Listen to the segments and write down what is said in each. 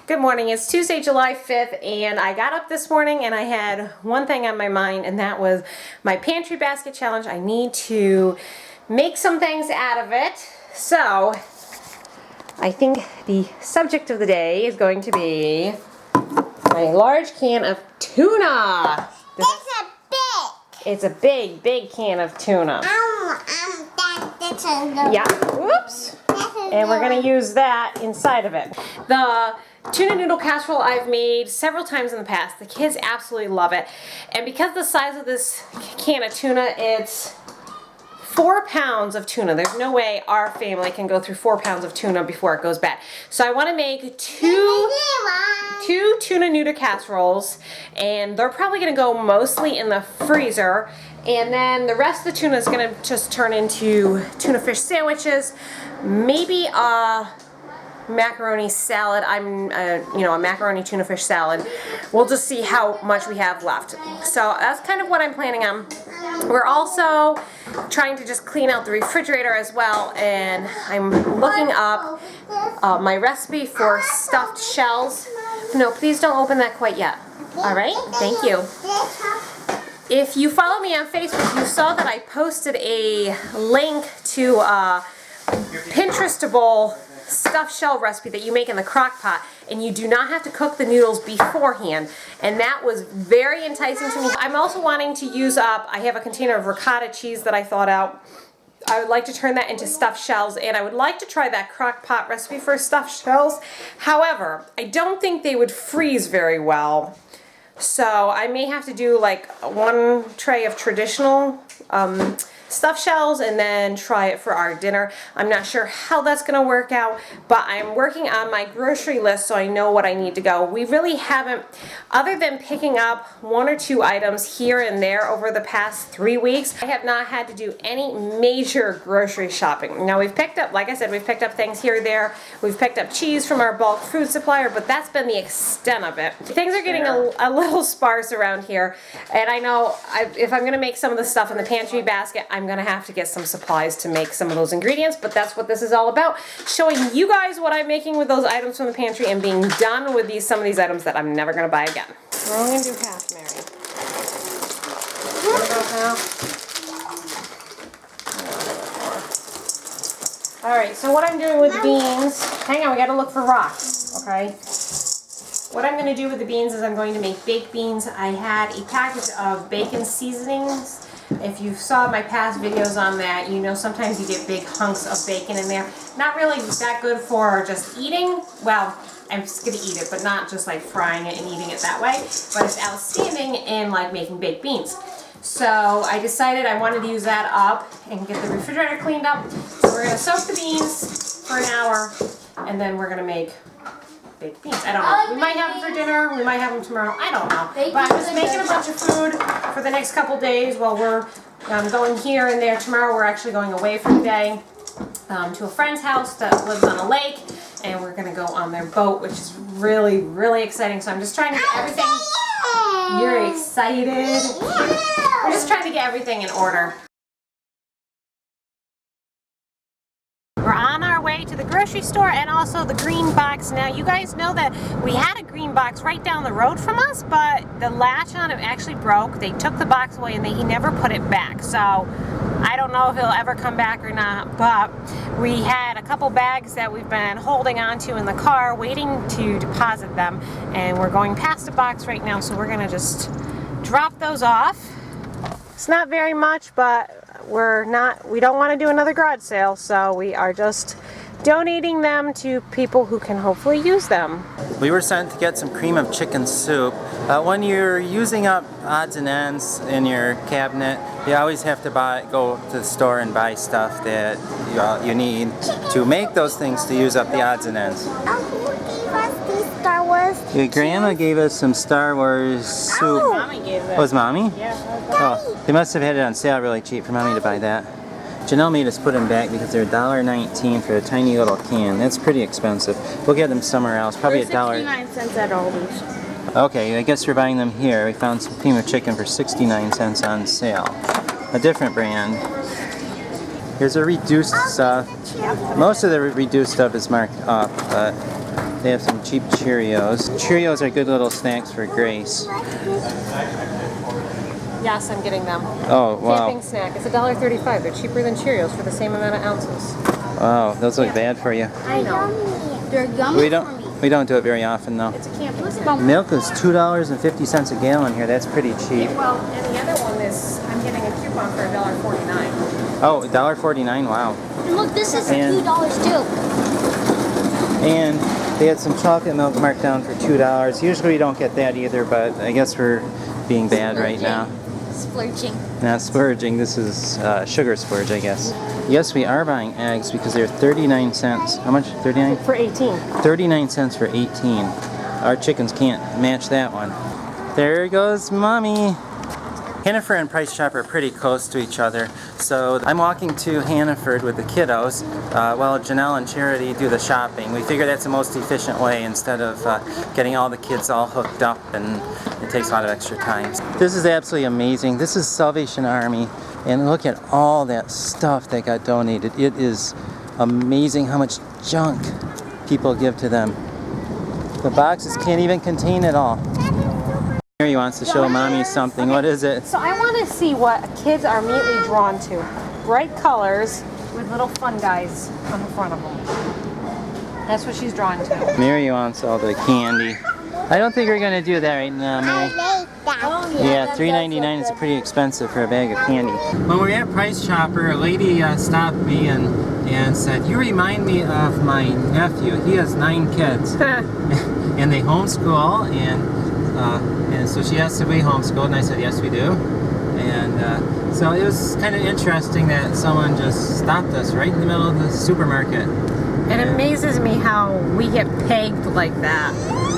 Good morning. It's Tuesday, July 5th, and I got up this morning and I had one thing on my mind, and that was my pantry basket challenge. I need to make some things out of it. So, I think the subject of the day is going to be my large can of tuna. It's a big can of tuna. Yeah, whoops. And we're going to use that inside of it. The tuna noodle casserole I've made several times in the past. The kids absolutely love it. And because the size of this can of tuna, it's 4 pounds of tuna. There's no way our family can go through 4 pounds of tuna before it goes bad. So I want to make two tuna noodle casseroles, and they're probably going to go mostly in the freezer. And then the rest of the tuna is going to just turn into tuna fish sandwiches, maybe a macaroni salad. A macaroni tuna fish salad. We'll just see how much we have left. So that's kind of what I'm planning on. We're also trying to just clean out the refrigerator as well, and I'm looking up my recipe for stuffed shells. No, please don't open that quite yet. All right, thank you. If you follow me on Facebook, you saw that I posted a link to a Pinterestable stuffed shell recipe that you make in the crock pot, and you do not have to cook the noodles beforehand, and that was very enticing to me. I'm also wanting to use up, I have a container of ricotta cheese that I thawed out. I would like to turn that into stuffed shells, and I would like to try that crock pot recipe for stuffed shells. However, I don't think they would freeze very well. So I may have to do like one tray of traditional stuffed shells and then try it for our dinner. I'm not sure how that's going to work out, but I'm working on my grocery list so I know what I need to go. We really haven't, other than picking up 1 or 2 items here and there over the past 3 weeks, I have not had to do any major grocery shopping. Now we've picked up, like I said, we've picked up things here and there. We've picked up cheese from our bulk food supplier, but that's been the extent of it. Things are getting a little sparse around here, and I know if I'm going to make some of the stuff in the pantry basket, I'm going to have to get some supplies to make some of those ingredients, but that's what this is all about. Showing you guys what I'm making with those items from the pantry and being done with some of these items that I'm never going to buy again. We're only going to do half, Mary. What about half? Alright, so what I'm doing with the beans, hang on, we got to look for rocks, okay? What I'm going to do with the beans is I'm going to make baked beans. I had a package of bacon seasonings. If you saw my past videos on that, you know sometimes you get big hunks of bacon in there. Not really that good for just eating. Well, I'm just going to eat it, but not just like frying it and eating it that way. But it's outstanding in like making baked beans. So I decided I wanted to use that up and get the refrigerator cleaned up. So we're going to soak the beans for an hour, and then we're going to make baked beans. I don't know. We might have them for dinner. We might have them tomorrow. I don't know. But I'm just making a bunch of food for the next couple days while we're going here and there. Tomorrow we're actually going away for the day to a friend's house that lives on a lake, and we're going to go on their boat, which is really, really exciting. So I'm just trying to get everything. You're excited? We're just trying to get everything in order. We're on our way to the grocery store and also the green box. Now you guys know that we had a green box right down the road from us, but the latch on it actually broke. They took the box away and he never put it back. So I don't know if it'll ever come back or not, but we had a couple bags that we've been holding on to in the car waiting to deposit them, and we're going past the box right now, so we're gonna just drop those off. It's not very much, but we don't want to do another garage sale, so we are just donating them to people who can hopefully use them. We were sent to get some cream of chicken soup. When you're using up odds and ends in your cabinet, you always have to go to the store and buy stuff that you need to make those things to use up the odds and ends. Who gave us these Star Wars? Your grandma gave us some Star Wars soup. Oh, Mommy gave that. Oh, was Mommy? Yeah. Oh, they must have had it on sale really cheap for Mommy to buy that. Janelle made us put them back because they're $1.19 for a tiny little can. That's pretty expensive. We'll get them somewhere else, probably $1. 69 cents at Aldi's. Okay, I guess we're buying them here. We found some cream of chicken for 69 cents on sale. A different brand. Here's a reduced stuff. Most of the reduced stuff is marked up, but They have some cheap Cheerios. Cheerios are good little snacks for Grace. Yes, I'm getting them. Oh, wow. Camping snack. It's $1.35. They're cheaper than Cheerios for the same amount of ounces. Wow, those look bad for you. I know. They're yummy for me. We don't do it very often though. It's a camping snack. Milk is $2.50 a gallon here. That's pretty cheap. Well, and the other one is, I'm getting a coupon for $1.49. Oh, $1.49, wow. And look, this is And- $2 too. And they had some chocolate milk marked down for $2. Usually we don't get that either, but I guess we're being bad right now. Splurging. Not splurging, this is sugar splurge, I guess. Yes, we are buying eggs because they're 39 cents. How much? 39? For 18. 39 cents for 18. Our chickens can't match that one. There goes Mommy. Hannaford and Price Chopper are pretty close to each other, so I'm walking to Hannaford with the kiddos while Janelle and Charity do the shopping. We figure that's the most efficient way instead of getting all the kids all hooked up, and it takes a lot of extra time. This is absolutely amazing. This is Salvation Army, and look at all that stuff that got donated. It is amazing how much junk people give to them. The boxes can't even contain it all. Mary wants to show Mommy something. What is it? So I want to see what kids are immediately drawn to. Bright colors with little fun guys on the front of them. That's what she's drawn to. Mary wants all the candy. I don't think we're going to do that right now, Mary. Yeah, $3.99 is pretty expensive for a bag of candy. When we were at Price Chopper, a lady stopped me and said, "You remind me of my nephew. He has 9 kids." And they homeschool, and so she asked if we homeschooled, and I said, yes, we do. And so it was kind of interesting that someone just stopped us right in the middle of the supermarket. It amazes me how we get pegged like that.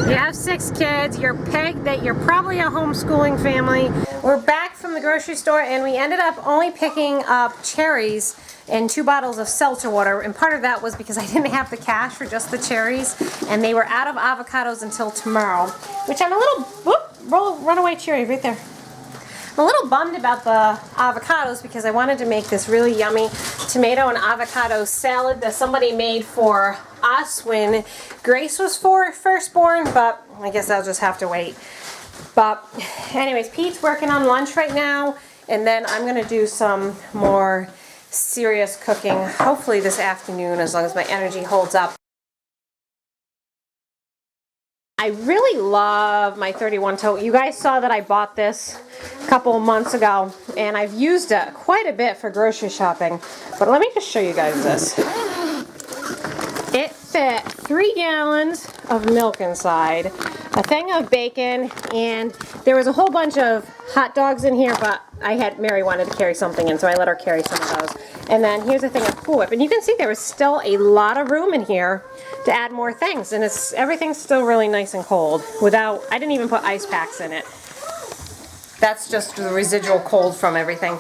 You have 6 kids, you're pegged that you're probably a homeschooling family. We're back from the grocery store, and we ended up only picking up cherries and 2 bottles of seltzer water, and part of that was because I didn't have the cash for just the cherries, and they were out of avocados until tomorrow, which I'm a little, runaway cherry right there. I'm a little bummed about the avocados because I wanted to make this really yummy tomato and avocado salad that somebody made for us when Grace was first born, but I guess I'll just have to wait. But anyways, Pete's working on lunch right now, and then I'm gonna do some more serious cooking, hopefully this afternoon, as long as my energy holds up. I really love my 31 tote. You guys saw that I bought this a couple of months ago, and I've used it quite a bit for grocery shopping. But let me just show you guys this. It fit 3 gallons of milk inside, a thing of bacon, and there was a whole bunch of hot dogs in here, but Mary wanted to carry something in, so I let her carry some of those. And then here's a thing of Cool Whip, and you can see there was still a lot of room in here to add more things, and everything's still really nice and cold. I didn't even put ice packs in it. That's just the residual cold from everything.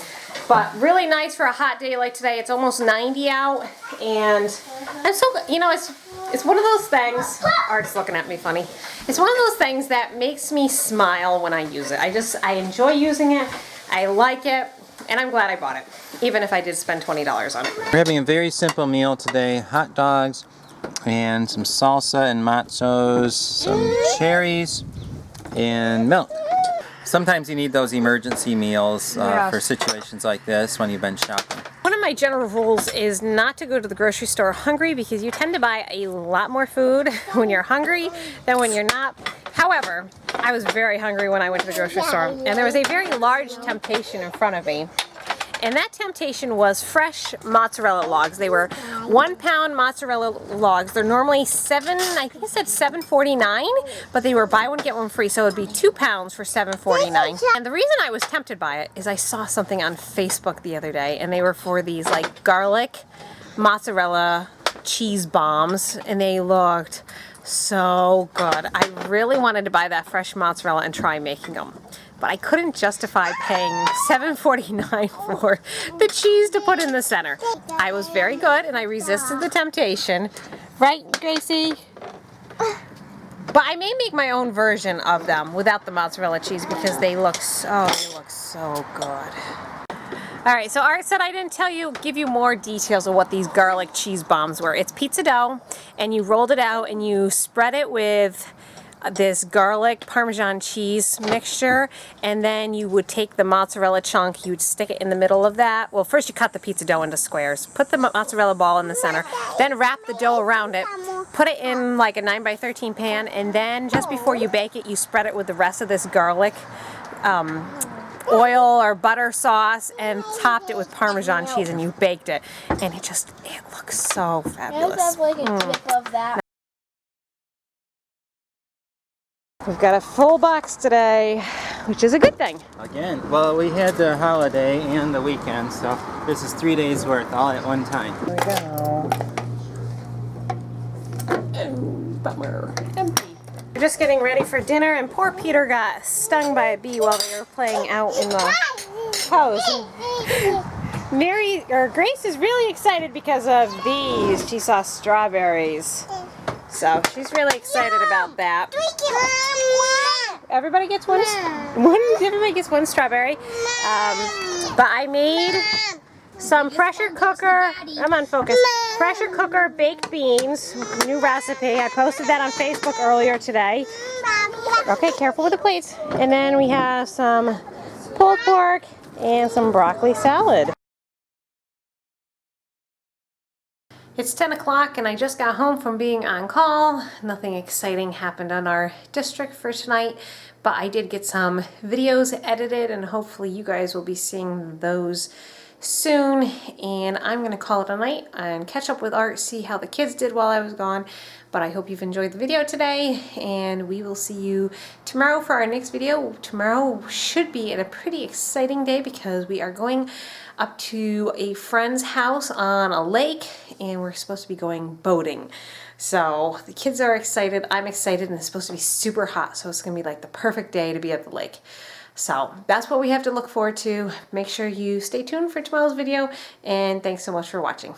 But really nice for a hot day like today. It's almost 90 out, and I'm so, it's one of those things, Art's looking at me funny. It's one of those things that makes me smile when I use it. I enjoy using it, I like it, and I'm glad I bought it, even if I did spend $20 on it. We're having a very simple meal today. Hot dogs and some salsa and matchos, some cherries, and milk. Sometimes you need those emergency meals for situations like this when you've been shopping. One of my general rules is not to go to the grocery store hungry because you tend to buy a lot more food when you're hungry than when you're not. However, I was very hungry when I went to the grocery store, and there was a very large temptation in front of me. And that temptation was fresh mozzarella logs. They were 1 pound mozzarella logs. They're normally I think it said $7.49, but they were buy one get one free, so it would be 2 pounds for $7.49. And the reason I was tempted by it is I saw something on Facebook the other day, and they were for these like garlic mozzarella cheese bombs, and they looked so good. I really wanted to buy that fresh mozzarella and try making them. But I couldn't justify paying $7.49 for the cheese to put in the center. I was very good, and I resisted the temptation. Right, Gracie? But I may make my own version of them without the mozzarella cheese because they look so good. All right, so Art said I didn't give you more details of what these garlic cheese bombs were. It's pizza dough, and you rolled it out and you spread it with this garlic Parmesan cheese mixture, and then you would take the mozzarella chunk, you would stick it in the middle of that. Well, first you cut the pizza dough into squares, put the mozzarella ball in the center, then wrap the dough around it, put it in like a 9x13 pan, and then just before you bake it, you spread it with the rest of this garlic oil or butter sauce and topped it with Parmesan cheese, and you baked it, and it looks so fabulous. Let's have like a clip of that. We've got a full box today, which is a good thing. Again, well, we had the holiday and the weekend, so this is 3 days worth all at one time. There we go. Oh, bummer. Empty. We're just getting ready for dinner, and poor Peter got stung by a bee while they were playing out in the house. Grace is really excited because of these. She saw strawberries. So she's really excited about that. Everybody gets one. Everybody gets one strawberry. But I made some pressure cooker. I'm on focus. Pressure cooker baked beans. New recipe. I posted that on Facebook earlier today. Okay, careful with the plates. And then we have some pulled pork and some broccoli salad. It's 10 o'clock and I just got home from being on call. Nothing exciting happened on our district for tonight, but I did get some videos edited and hopefully you guys will be seeing those soon. And I'm gonna call it a night and catch up with Art, see how the kids did while I was gone. But I hope you've enjoyed the video today, and we will see you tomorrow for our next video. Tomorrow should be a pretty exciting day because we are going up to a friend's house on a lake and we're supposed to be going boating. So the kids are excited, I'm excited, and it's supposed to be super hot, so it's gonna be like the perfect day to be at the lake. So that's what we have to look forward to. Make sure you stay tuned for tomorrow's video, and thanks so much for watching.